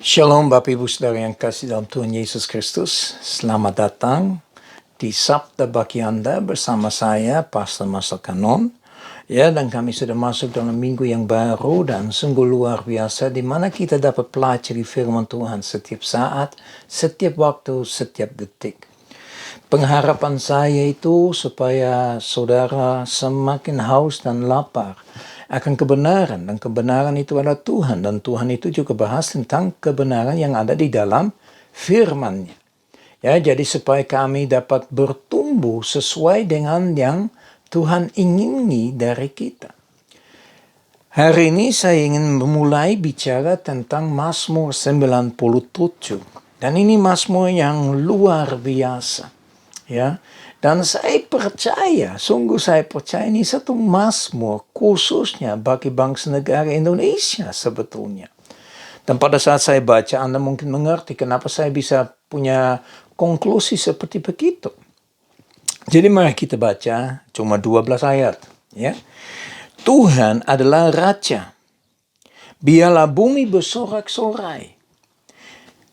Shalom Bapak Ibu Saudara yang kasih dalam Tuhan Yesus Kristus. Selamat datang di Sabda bagi Anda bersama saya, Pastor Marcel Kanon. Ya, dan kami sudah masuk dalam minggu yang baru dan sungguh luar biasa di mana kita dapat pelajari firman Tuhan setiap saat, setiap waktu, setiap detik. Pengharapan saya itu supaya saudara semakin haus dan lapar akan kebenaran, dan kebenaran itu adalah Tuhan, dan Tuhan itu juga bahas tentang kebenaran yang ada di dalam firman-Nya. Ya, jadi supaya kami dapat bertumbuh sesuai dengan yang Tuhan ingini dari kita. Hari ini saya ingin memulai bicara tentang Mazmur 97. Dan ini Mazmur yang luar biasa. Ya, dan saya percaya, sungguh saya percaya ini satu Mazmur khususnya bagi bangsa negara Indonesia sebetulnya. Dan pada saat saya baca, Anda mungkin mengerti kenapa saya bisa punya konklusi seperti begitu. Jadi mari kita baca cuma 12 ayat. Ya. Tuhan adalah Raja. Biarlah bumi bersorak-sorai.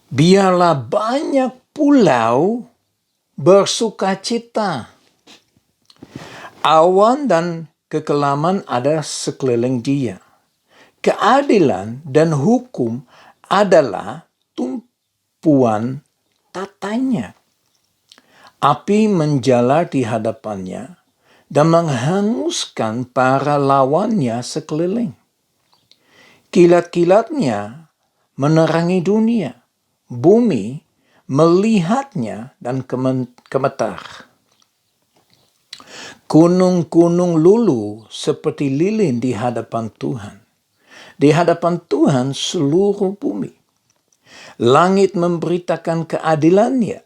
Biarlah banyak pulau bersukacita. Awan dan kekelaman ada sekeliling dia. Keadilan dan hukum adalah tumpuan tatanya. Api menjalar di hadapannya dan menghanguskan para lawannya sekeliling. Kilat-kilatnya menerangi dunia. Bumi melihatnya dan gemetar. Gunung-gunung luluh seperti lilin di hadapan Tuhan. Di hadapan Tuhan seluruh bumi. Langit memberitakan keadilannya,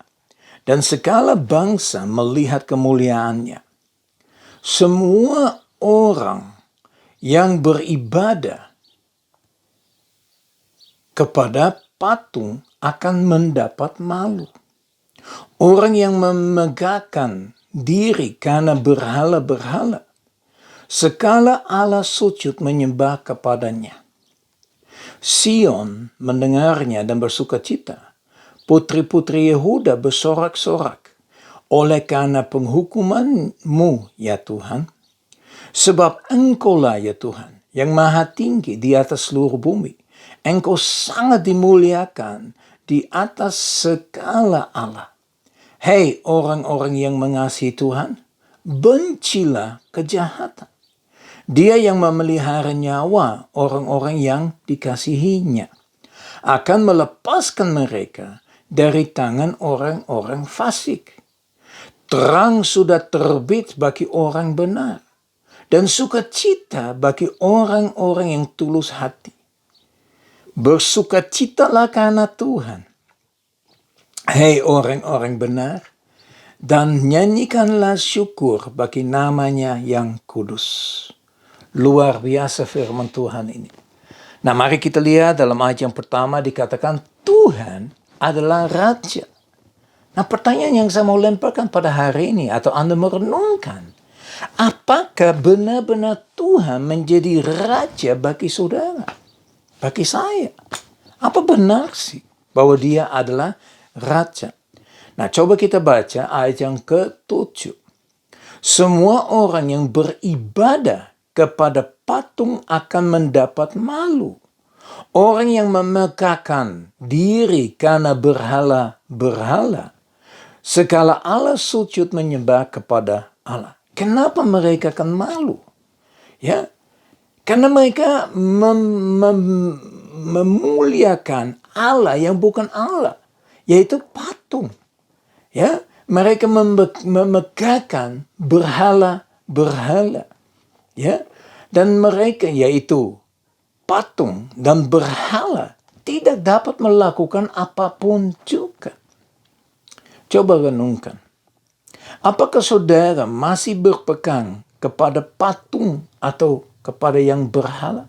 dan segala bangsa melihat kemuliaannya. Semua orang yang beribadah kepada patung akan mendapat malu. Orang yang memegahkan diri karena berhala-berhala, segala Allah sujud menyembah kepadanya. Sion mendengarnya dan bersukacita. Putri-putri Yehuda bersorak-sorak oleh karena penghukuman-Mu, ya Tuhan. Sebab Engkaulah, ya Tuhan, yang maha tinggi di atas seluruh bumi. Engkau sangat dimuliakan di atas segala Allah. Hei orang-orang yang mengasihi Tuhan, bencilah kejahatan. Dia yang memelihara nyawa orang-orang yang dikasihinya akan melepaskan mereka dari tangan orang-orang fasik. Terang sudah terbit bagi orang benar, dan sukacita bagi orang-orang yang tulus hati. Bersukacitalah karena Tuhan, hei orang-orang benar, dan nyanyikanlah syukur bagi namanya yang kudus. Luar biasa firman Tuhan ini. Nah, mari kita lihat dalam ayat yang pertama dikatakan Tuhan adalah Raja. Nah, pertanyaan yang saya mau lemparkan pada hari ini atau Anda merenungkan, apakah benar-benar Tuhan menjadi Raja bagi saudara? Bagi saya, apa benar sih bahwa dia adalah Raja? Nah, coba kita baca ayat yang ke-7. Semua orang yang beribadah kepada patung akan mendapat malu. Orang yang memegahkan diri karena berhala-berhala, segala Allah sujud menyembah kepada Allah. Kenapa mereka akan malu? Ya, karena mereka memuliakan Allah yang bukan Allah, yaitu patung. Ya, mereka memegahkan berhala-berhala. Ya, dan mereka yaitu patung dan berhala tidak dapat melakukan apapun juga. Coba renungkan. Apakah saudara masih berpegang kepada patung atau kepada yang berhala?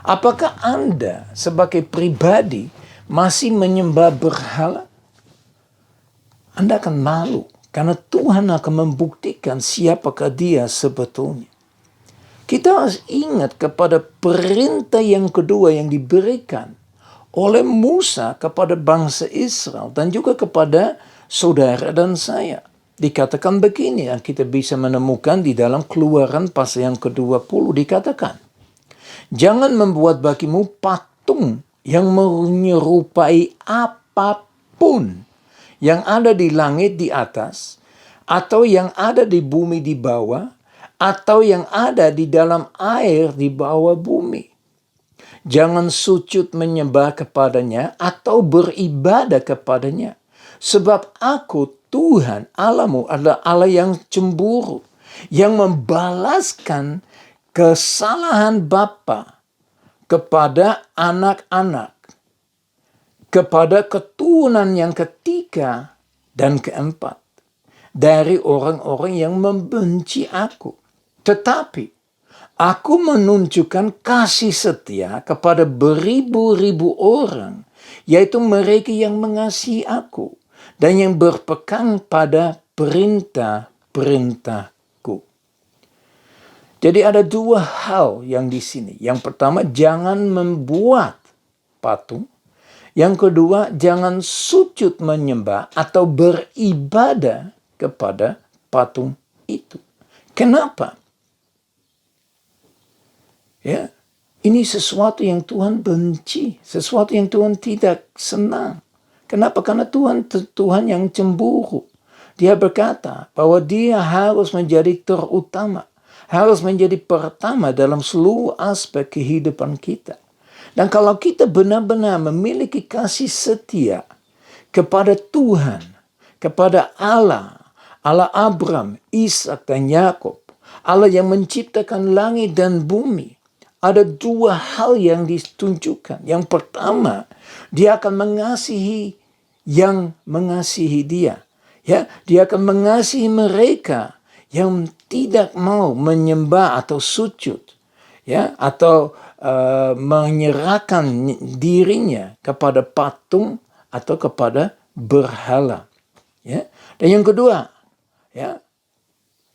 Apakah Anda sebagai pribadi masih menyembah berhala? Anda akan malu karena Tuhan akan membuktikan siapakah dia sebetulnya. Kita harus ingat kepada perintah yang kedua yang diberikan oleh Musa kepada bangsa Israel dan juga kepada saudara dan saya. Dikatakan begini, yang kita bisa menemukan di dalam Keluaran pasal yang ke-20 dikatakan, jangan membuat bagimu patung yang menyerupai apapun yang ada di langit di atas, atau yang ada di bumi di bawah, atau yang ada di dalam air di bawah bumi. Jangan sujud menyembah kepadanya atau beribadah kepadanya. Sebab aku, Tuhan Allahmu, adalah Allah yang cemburu, yang membalaskan kesalahan bapa kepada anak-anak, kepada keturunan yang ketiga dan keempat dari orang-orang yang membenci aku. Tetapi aku menunjukkan kasih setia kepada beribu-ribu orang, yaitu mereka yang mengasihi aku dan yang berpegang pada perintah-perintahku. Jadi ada dua hal yang di sini. Yang pertama, jangan membuat patung. Yang kedua, jangan sujud menyembah atau beribadah kepada patung itu. Kenapa? Ya, ini sesuatu yang Tuhan benci, sesuatu yang Tuhan tidak senang. Kenapa? Karena Tuhan yang cemburu. Dia berkata bahwa dia harus menjadi terutama, harus menjadi pertama dalam seluruh aspek kehidupan kita. Dan kalau kita benar-benar memiliki kasih setia kepada Tuhan, kepada Allah Abraham, Ishak dan Yakub, Allah yang menciptakan langit dan bumi, ada dua hal yang ditunjukkan. Yang pertama, dia akan mengasihi yang mengasihi dia. Ya, dia akan mengasihi mereka yang tidak mau menyembah atau sujud, ya, atau menyerahkan dirinya kepada patung atau kepada berhala. Ya. Dan yang kedua, ya,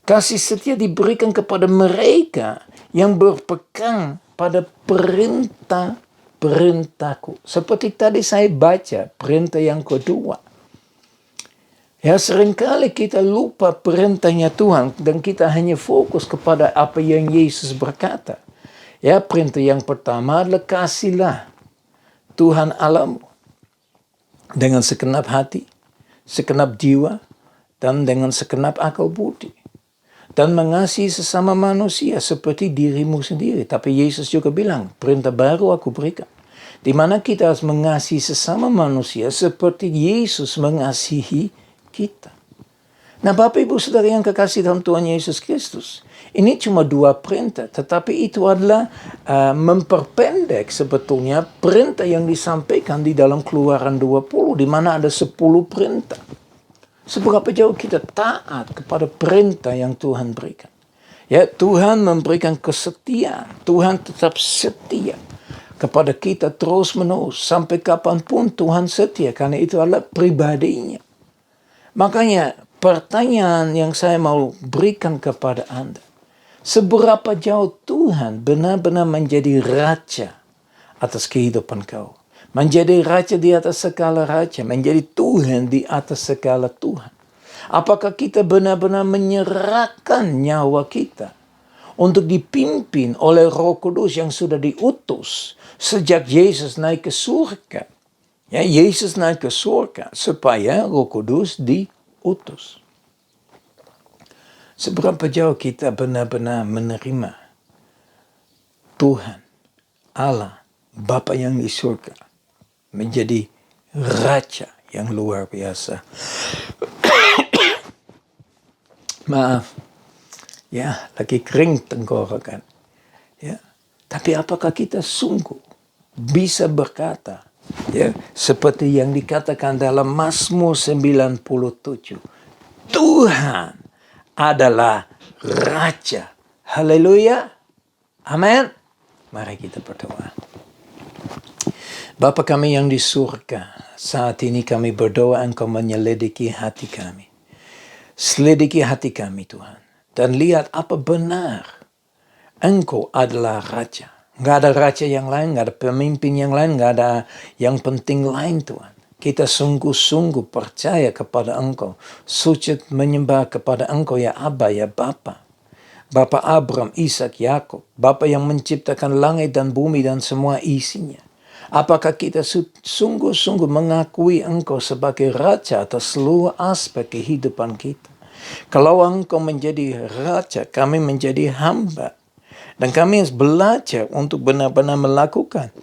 kasih setia diberikan kepada mereka yang berpegang pada perintah-perintahku. Seperti tadi saya baca perintah yang kedua. Ya, seringkali kita lupa perintahnya Tuhan dan kita hanya fokus kepada apa yang Yesus berkata. Ya, perintah yang pertama adalah kasihlah Tuhan Allahmu dengan segenap hati, segenap jiwa, dan dengan segenap akal budi. Dan mengasihi sesama manusia seperti dirimu sendiri. Tapi Yesus juga bilang, perintah baru aku berikan. Di mana kita harus mengasihi sesama manusia seperti Yesus mengasihi kita. Nah, Bapak Ibu Saudara yang kekasih dalam Tuhan Yesus Kristus, ini cuma dua perintah, tetapi itu adalah memperpendek sebetulnya perintah yang disampaikan di dalam Keluaran 20, di mana ada 10 perintah. Seberapa jauh kita taat kepada perintah yang Tuhan berikan. Ya, Tuhan memberikan kesetiaan. Tuhan tetap setia kepada kita terus menerus. Sampai kapanpun Tuhan setia, karena itu adalah pribadinya. Makanya pertanyaan yang saya mau berikan kepada Anda. Seberapa jauh Tuhan benar-benar menjadi raja atas kehidupan kau. Menjadi raja di atas segala raja, menjadi Tuhan di atas segala Tuhan. Apakah kita benar-benar menyerahkan nyawa kita untuk dipimpin oleh Roh Kudus yang sudah diutus sejak Yesus naik ke surga? Ya, Yesus naik ke surga supaya Roh Kudus diutus. Seberapa jauh kita benar-benar menerima Tuhan, Allah, Bapa yang di surga, menjadi raja yang luar biasa. Maaf, ya, lagi kering tenggorokan. Ya, tapi apakah kita sungguh bisa berkata, ya, seperti yang dikatakan dalam Mazmur 97, Tuhan adalah Raja. Haleluya. Amin. Mari kita berdoa. Bapa kami yang di surga, saat ini kami berdoa Engkau menyelidiki hati kami. Selidiki hati kami Tuhan. Dan lihat apa benar Engkau adalah Raja. Nggak ada raja yang lain, nggak ada pemimpin yang lain, nggak ada yang penting lain Tuhan. Kita sungguh-sungguh percaya kepada Engkau. Sujud menyembah kepada Engkau ya Abba, ya Bapa. Bapa Abraham, Ishak, Yakub. Bapa yang menciptakan langit dan bumi dan semua isinya. Apakah kita sungguh-sungguh mengakui Engkau sebagai Raja atas seluruh aspek kehidupan kita? Kalau Engkau menjadi Raja, kami menjadi hamba. Dan kami harus belajar untuk benar-benar melakukan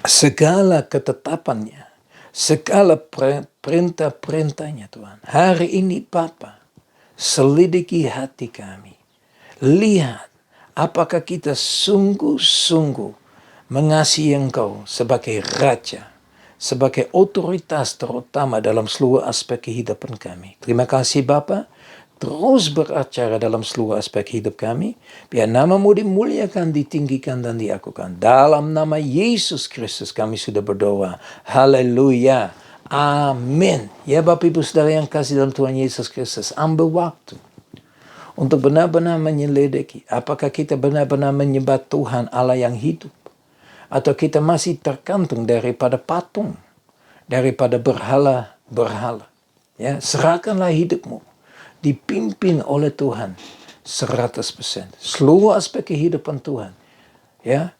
segala ketetapannya, segala perintah-perintahnya Tuhan. Hari ini Bapa, selidiki hati kami. Lihat apakah kita sungguh-sungguh mengasihi Engkau sebagai Raja, sebagai otoritas terutama dalam seluruh aspek kehidupan kami. Terima kasih Bapa. Terus beracara dalam seluruh aspek hidup kami. Biar nama-Mu dimuliakan, ditinggikan, dan diakukan. Dalam nama Yesus Kristus kami sudah berdoa. Haleluya. Amin. Ya Bapak Ibu Saudara yang kasih dalam Tuhan Yesus Kristus. Ambil waktu untuk benar-benar menyelidiki. Apakah kita benar-benar menyembah Tuhan Allah yang hidup. Atau kita masih tergantung daripada patung. Daripada berhala-berhala. Ya, serahkanlah hidupmu. Dipimpin oleh Tuhan 100%. Seluruh aspek kehidupan Tuhan ya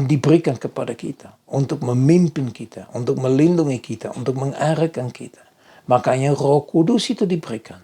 diberikan kepada kita untuk memimpin kita, untuk melindungi kita, untuk mengarahkan kita. Makanya Roh Kudus itu diberikan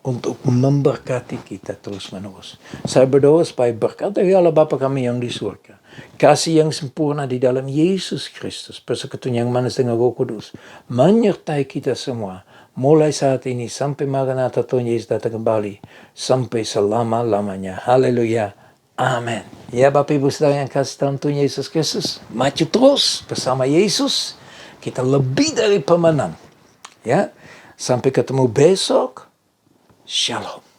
untuk memberkati kita terus-menerus. Saya berdoa supaya berkat dari Allah Bapa kami yang di surga, kasih yang sempurna di dalam Yesus Kristus, persekutuan yang manis dengan Roh Kudus, menyertai kita semua, mulai saat ini sampai Maranatha Tuhan Yesus datang kembali, sampai selama-lamanya. Haleluya. Amin. Ya Bapak Ibu Saudara yang kasih dalam Tuhan Yesus Kristus, maju terus bersama Yesus. Kita lebih dari pemenang. Ya. Sampai ketemu besok. Shalom.